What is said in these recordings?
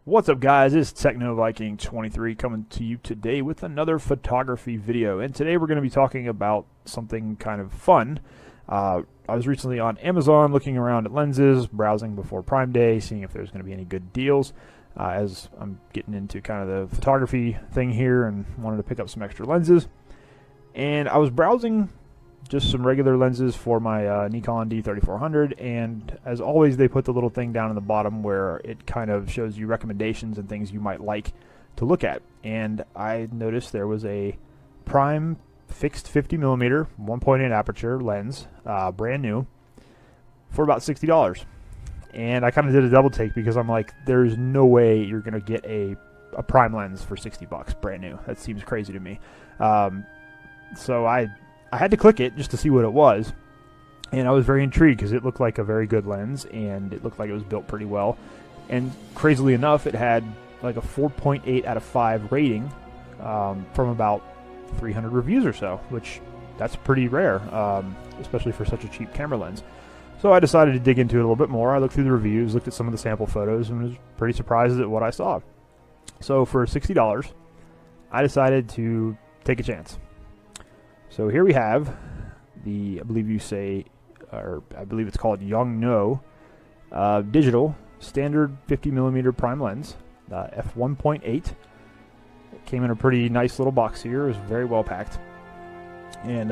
What's up, guys? It's Techno Viking 23 coming to you today with another photography video, and today we're going to be talking about something kind of fun. I was recently on Amazon looking around at lenses, browsing before Prime Day, seeing if there's going to be any good deals, as I'm getting into kind of the photography thing here and wanted to pick up some extra lenses. And I was browsing just some regular lenses for my Nikon D3400, and as always they put the little thing down in the bottom where it kind of shows you recommendations and things you might like to look at. And I noticed there was a prime fixed 50mm 1.8 aperture lens, brand new, for about $60. And I kind of did a double take because I'm like, there's no way you're gonna get a prime lens for 60 bucks brand new. That seems crazy to me. So I had to click it just to see what it was, and I was very intrigued because it looked like a very good lens, and it looked like it was built pretty well. And crazily enough, it had like a 4.8 out of 5 rating from about 300 reviews or so, which that's pretty rare, especially for such a cheap camera lens. So I decided to dig into it a little bit more. I looked through the reviews, looked at some of the sample photos, and was pretty surprised at what I saw. So for $60, I decided to take a chance. So here we have the, I believe it's called Yongnuo digital standard 50mm prime lens, f1.8. It came in a pretty nice little box here. It was very well packed, and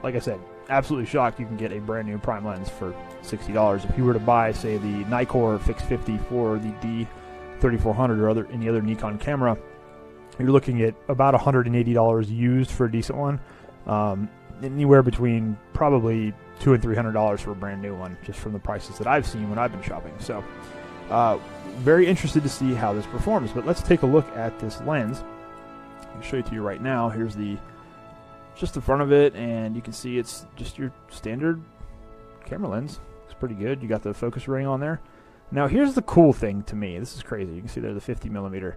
like I said, absolutely shocked you can get a brand new prime lens for $60. If you were to buy, say, the Nikkor fixed 50 for the D3400 or any other Nikon camera, you're looking at about $180 used for a decent one. Anywhere between probably $200 and $300 for a brand new one, just from the prices that I've seen when I've been shopping. So very interested to see how this performs. But let's take a look at this lens. I'll show it to you right now. Here's just the front of it, and you can see it's just your standard camera lens. It's pretty good. You got the focus ring on there. Now here's the cool thing to me. This is crazy. You can see there's the 50mm.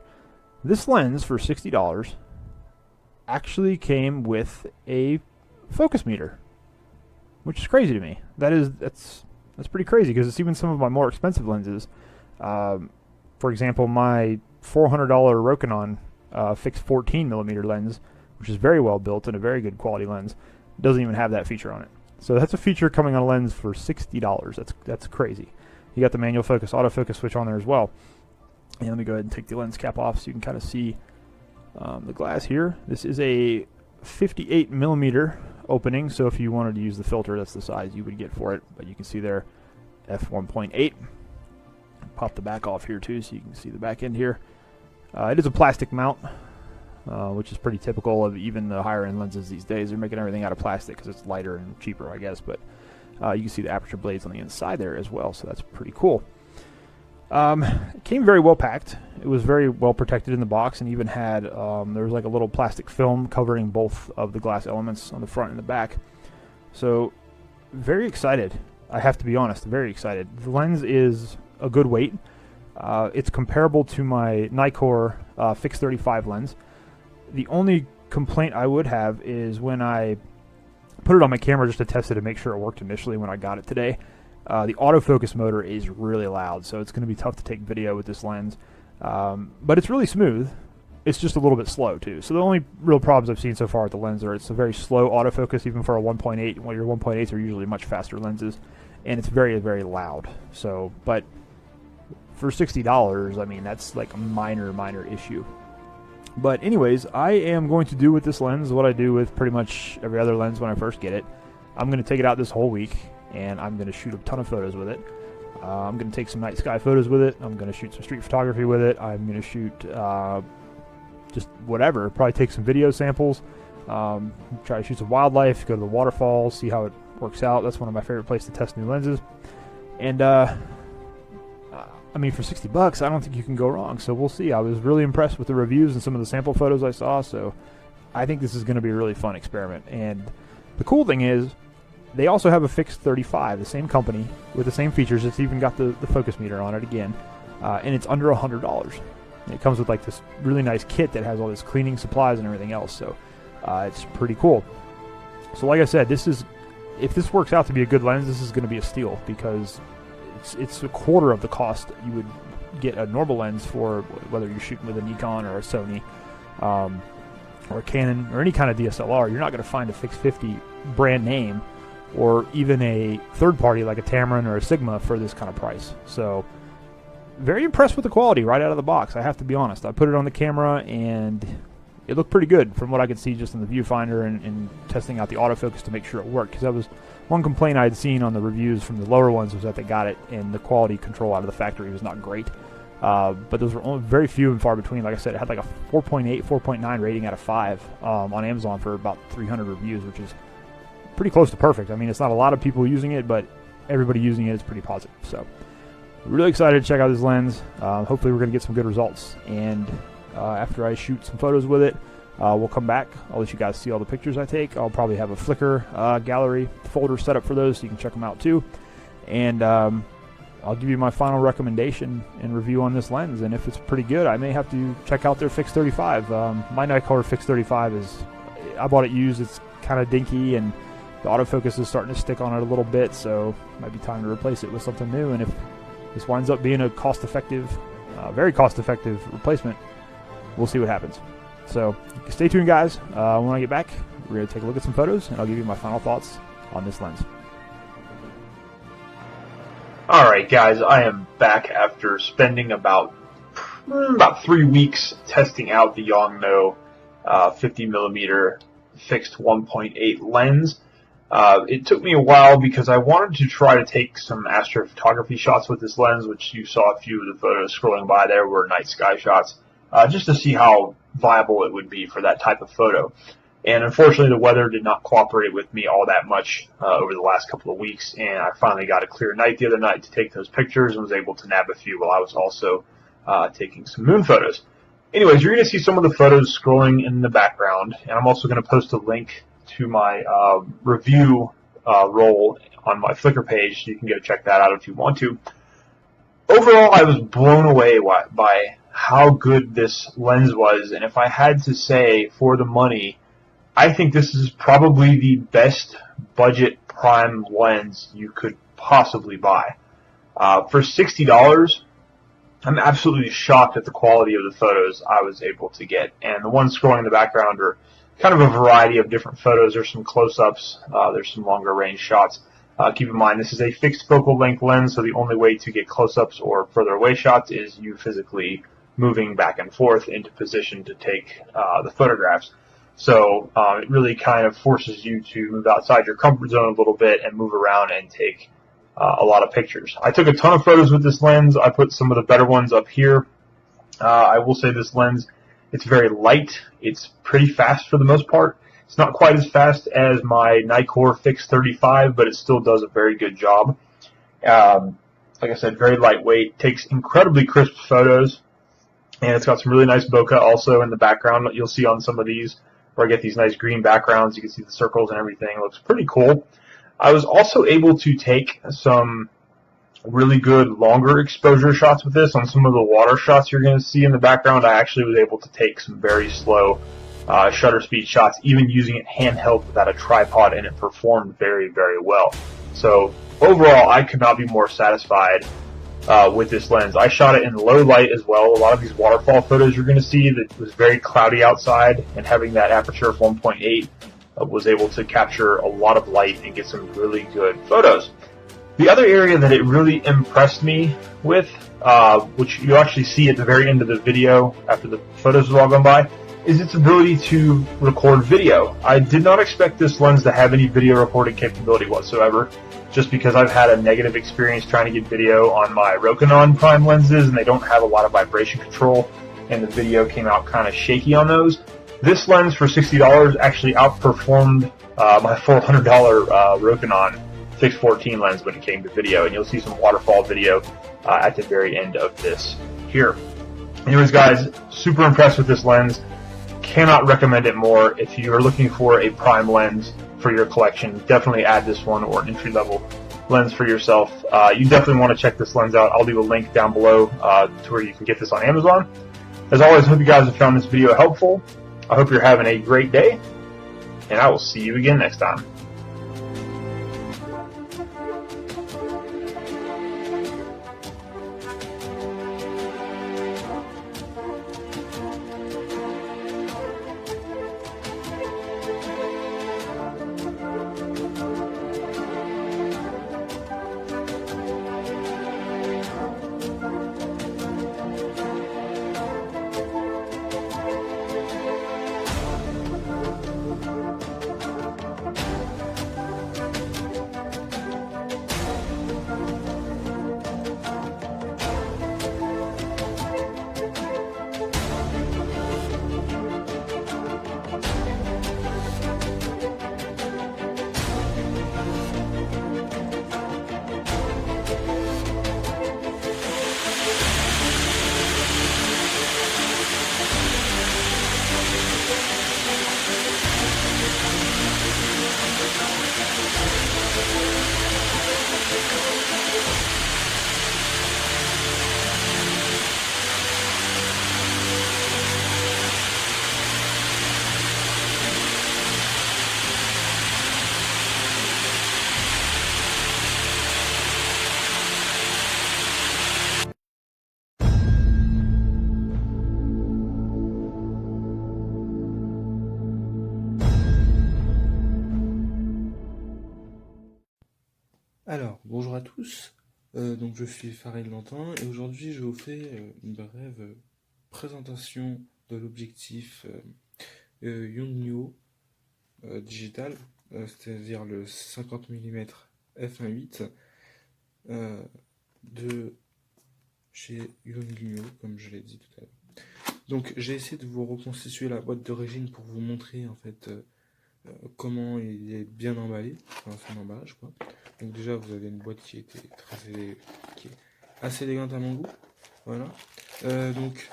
This lens for $60 actually came with a focus meter, which is crazy to me. That's pretty crazy, because it's even some of my more expensive lenses. For example, my $400 Rokinon fixed 14mm lens, which is very well built and a very good quality lens, doesn't even have that feature on it. So that's a feature coming on a lens for $60. That's crazy. You got the manual focus, autofocus switch on there as well. And let me go ahead and take the lens cap off so you can kind of see the glass here. This is a 58mm opening, so if you wanted to use the filter, that's the size you would get for it. But you can see there, f1.8. Pop the back off here too, so you can see the back end here. It is a plastic mount, which is pretty typical of even the higher end lenses these days. They're making everything out of plastic because it's lighter and cheaper, I guess. But you can see the aperture blades on the inside there as well, so that's pretty cool. It came very well packed. It was very well protected in the box, and even had there was like a little plastic film covering both of the glass elements on the front and the back. So very excited. I have to be honest, very excited. The lens is a good weight. It's comparable to my Nikkor fixed 35 lens. The only complaint I would have is when I put it on my camera just to test it and make sure it worked initially when I got it today. The autofocus motor is really loud, so it's going to be tough to take video with this lens. But it's really smooth. It's just a little bit slow too. So the only real problems I've seen so far with the lens are it's a very slow autofocus, even for a 1.8. Well, your 1.8s are usually much faster lenses, and it's very, very loud. So, but for $60, I mean, that's like a minor issue. But anyways, I am going to do with this lens what I do with pretty much every other lens when I first get it. I'm going to take it out this whole week, and I'm going to shoot a ton of photos with it. I'm going to take some night sky photos with it. I'm going to shoot some street photography with it. I'm going to shoot just whatever. Probably take some video samples. Try to shoot some wildlife, go to the waterfalls, see how it works out. That's one of my favorite places to test new lenses. And I mean, for $60, I don't think you can go wrong. So we'll see. I was really impressed with the reviews and some of the sample photos I saw. So I think this is going to be a really fun experiment. And the cool thing is, they also have a fixed 35, the same company, with the same features. It's even got the focus meter on it again, and it's under $100. It comes with like this really nice kit that has all this cleaning supplies and everything else, so it's pretty cool. So like I said, if this works out to be a good lens, this is going to be a steal, because it's a quarter of the cost that you would get a normal lens for, whether you're shooting with a Nikon or a Sony or a Canon or any kind of DSLR. You're not going to find a fixed 50 brand name or even a third party like a Tamron or a Sigma for this kind of price. So very impressed with the quality right out of the box, I have to be honest. I put it on the camera and it looked pretty good from what I could see just in the viewfinder and testing out the autofocus to make sure it worked, because that was one complaint I had seen on the reviews from the lower ones, was that they got it and the quality control out of the factory was not great. But those were only very few and far between. Like I said, it had like a 4.8, 4.9 rating out of 5 on Amazon for about 300 reviews, which is pretty close to perfect. I mean, it's not a lot of people using it, but everybody using it is pretty positive. So really excited to check out this lens. Hopefully we're going to get some good results. And after I shoot some photos with it, we'll come back. I'll let you guys see all the pictures I take. I'll probably have a Flickr gallery folder set up for those so you can check them out too. And I'll give you my final recommendation and review on this lens. And if it's pretty good, I may have to check out their Fix 35. My Nikkor Fix 35 is, I bought it used. It's kind of dinky and the autofocus is starting to stick on it a little bit, so it might be time to replace it with something new. And if this winds up being a cost-effective, very cost-effective replacement, we'll see what happens. So stay tuned, guys. When I get back, we're going to take a look at some photos, and I'll give you my final thoughts on this lens. Alright guys, I am back after spending about 3 weeks testing out the Yongnuo 50mm fixed 1.8 lens. It took me a while because I wanted to try to take some astrophotography shots with this lens, which you saw a few of the photos scrolling by there were night sky shots, just to see how viable it would be for that type of photo. And unfortunately, the weather did not cooperate with me all that much over the last couple of weeks, and I finally got a clear night the other night to take those pictures and was able to nab a few while I was also taking some moon photos. Anyways, you're going to see some of the photos scrolling in the background, and I'm also going to post a link to my review roll on my Flickr page, so you can go check that out if you want to. Overall, I was blown away by how good this lens was, and if I had to say for the money, I think this is probably the best budget prime lens you could possibly buy. For $60, I'm absolutely shocked at the quality of the photos I was able to get. And the ones scrolling in the background are kind of a variety of different photos. There's some close-ups, there's some longer range shots. Keep in mind, this is a fixed focal length lens, so the only way to get close-ups or further away shots is you physically moving back and forth into position to take the photographs. So it really kind of forces you to move outside your comfort zone a little bit and move around and take a lot of pictures. I took a ton of photos with this lens. I put some of the better ones up here. I will say this lens, it's very light. It's pretty fast for the most part. It's not quite as fast as my Nikkor Fix 35, but it still does a very good job. Like I said, very lightweight, takes incredibly crisp photos, and it's got some really nice bokeh also in the background. You'll see on some of these where I get these nice green backgrounds. You can see the circles and everything. It looks pretty cool. I was also able to take some really good longer exposure shots with this. On some of the water shots you're going to see in the background, I actually was able to take some very slow shutter speed shots, even using it handheld without a tripod, and it performed very, very well. So overall, I could not be more satisfied with this lens. I shot it in low light as well. A lot of these waterfall photos you're going to see, that was very cloudy outside, and having that aperture of 1.8 was able to capture a lot of light and get some really good photos. The other area that it really impressed me with, which you actually see at the very end of the video after the photos have all gone by, is its ability to record video. I did not expect this lens to have any video recording capability whatsoever, just because I've had a negative experience trying to get video on my Rokinon prime lenses, and they don't have a lot of vibration control, and the video came out kind of shaky on those. This lens for $60 actually outperformed my $400 Rokinon 614 lens when it came to video, and you'll see some waterfall video at the very end of this here. Anyways, guys, super impressed with this lens. Cannot recommend it more. If you are looking for a prime lens for your collection, definitely add this one, or an entry-level lens for yourself. You definitely want to check this lens out. I'll leave a link down below to where you can get this on Amazon. As always, I hope you guys have found this video helpful. I hope you're having a great day, and I will see you again next time. Bonjour à tous, donc je suis Farid Lantin et aujourd'hui je vous fais une brève présentation de l'objectif Yongnuo digital, c'est-à-dire le 50 mm f1.8 de chez Yongnuo, comme je l'ai dit tout à l'heure. Donc j'ai essayé de vous reconstituer la boîte d'origine pour vous montrer en fait comment il est bien emballé, enfin son emballage quoi. Donc déjà vous avez une boîte qui est assez élégante à mon goût, voilà. Donc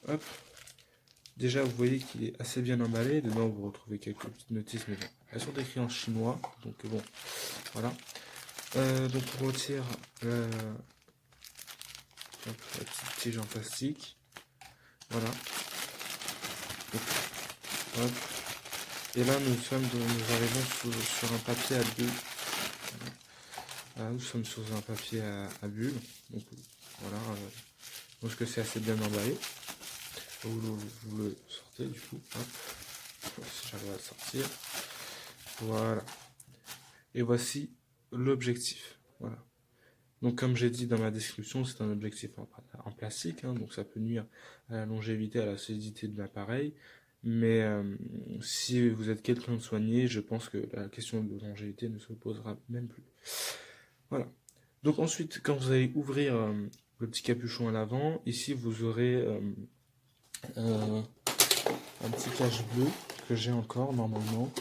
hop, déjà vous voyez qu'il est assez bien emballé. Dedans vous retrouvez quelques petites notices, mais bon, elles sont écrites en chinois, donc bon, voilà. Donc on retire la petite tige en plastique, voilà. Donc, hop. Et là, nous arrivons sur un papier à bulles. Voilà, nous sommes sur un papier à bulles. Donc voilà, je pense que c'est assez bien emballé. Vous le sortez du coup. Hop. Si j'arrive à le sortir. Voilà. Et voici l'objectif. Voilà. Donc comme j'ai dit dans ma description, c'est un objectif en plastique, hein, donc ça peut nuire à la longévité, à la solidité de l'appareil. Mais si vous êtes quelqu'un de soigné, je pense que la question de longévité ne se posera même plus. Voilà. Donc ensuite, quand vous allez ouvrir le petit capuchon à l'avant, ici vous aurez un petit cache bleu que j'ai encore normalement.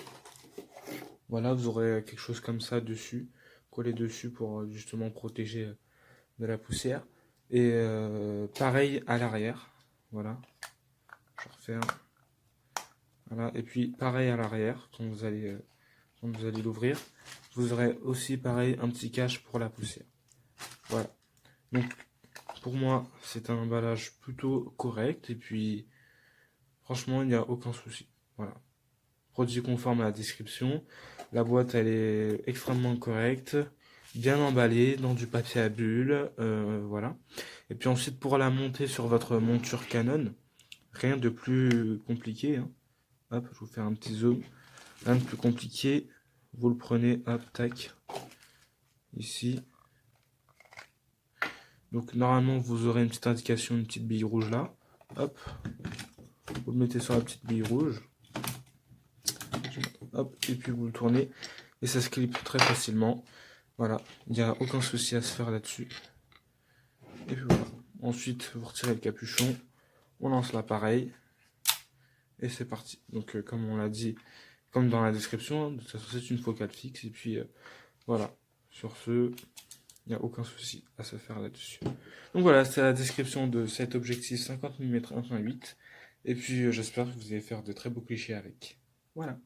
Voilà, vous aurez quelque chose comme ça dessus, collé dessus pour justement protéger de la poussière. Et pareil à l'arrière. Voilà. Je referme. Voilà. Et puis pareil à l'arrière, quand vous allez l'ouvrir, vous aurez aussi pareil un petit cache pour la poussière. Voilà. Donc pour moi c'est un emballage plutôt correct et puis franchement il n'y a aucun souci. Voilà. Produit conforme à la description. La boîte elle est extrêmement correcte, bien emballée dans du papier à bulles, voilà. Et puis ensuite pour la monter sur votre monture Canon, rien de plus compliqué, hein. Hop, je vous fais un petit zoom. Rien de plus compliqué. Vous le prenez, hop, tac. Ici. Donc normalement vous aurez une petite indication, une petite bille rouge là. Hop. Vous le mettez sur la petite bille rouge. Hop, et puis vous le tournez. Et ça se clip très facilement. Voilà. Il n'y a aucun souci à se faire là-dessus. Et puis voilà. Ensuite, vous retirez le capuchon. On lance l'appareil. Et c'est parti. Donc comme on l'a dit, comme dans la description, de toute façon c'est une focale fixe. Et puis voilà. Sur ce, il n'y a aucun souci à se faire là-dessus. Donc voilà, c'est la description de cet objectif 50 mm 1.8. Et puis j'espère que vous allez faire de très beaux clichés avec. Voilà.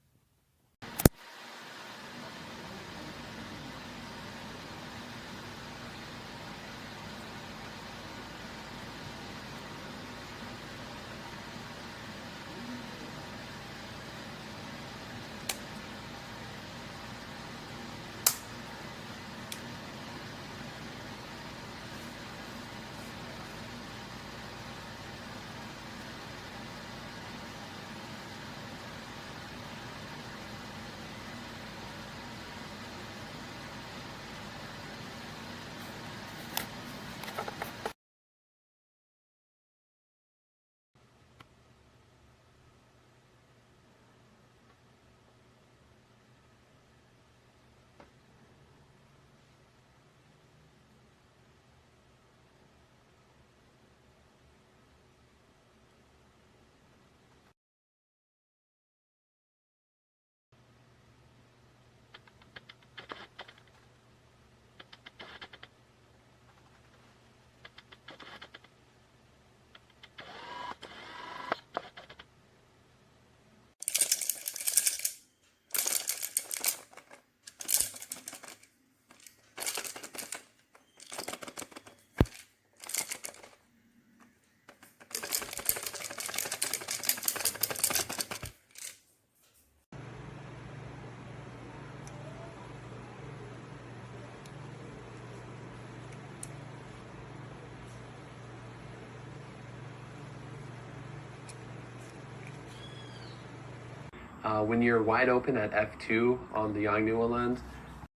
When you're wide open at f2 on the Yongnuo lens,